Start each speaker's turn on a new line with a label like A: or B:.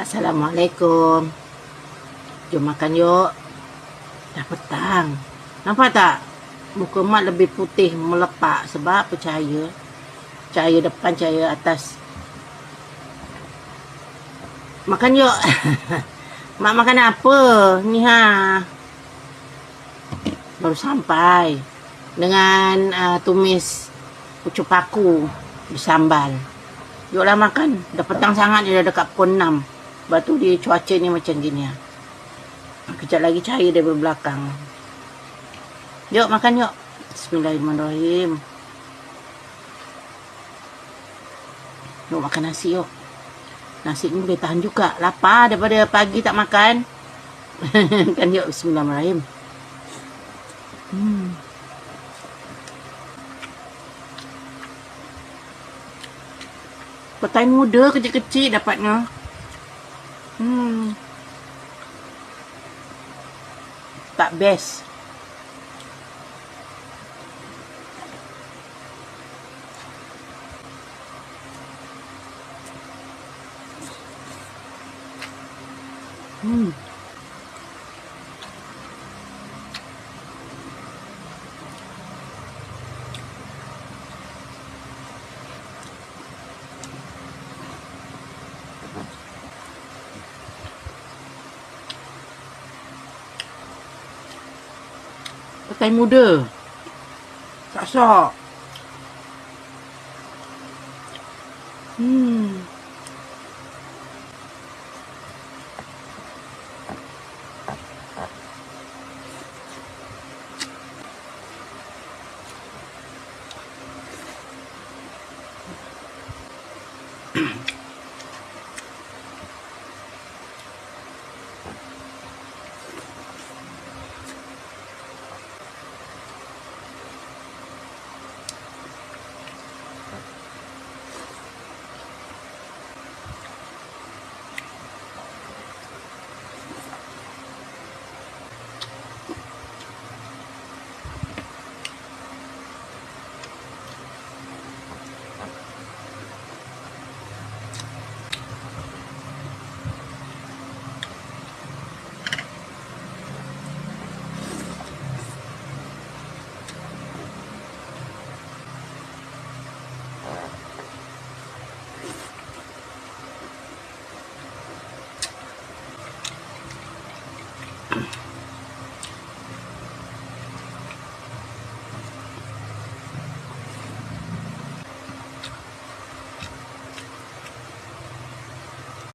A: Assalamualaikum. Jom makan yuk. Dah petang. Nampak tak? Muka mak lebih putih melepak sebab percaya. Cahaya depan, cahaya atas. Makan yuk. Mak makan apa? Ni ha. Baru sampai. Dengan tumis pucuk paku bersambal. Yuklah makan. Dah petang sangat, dia dah dekat pukul 6. Lepas tu dia cuaca ni macam gini. Kejap lagi cahaya dari belakang. Yuk makan yuk. Bismillahirrahmanirrahim. Yuk makan nasi yuk. Nasi ni boleh tahan juga. Lapar daripada pagi tak makan. Kan yuk. Bismillahirrahmanirrahim. Petai muda kecil-kecil dapatnya. Tak best. Petai muda. Sok-sok.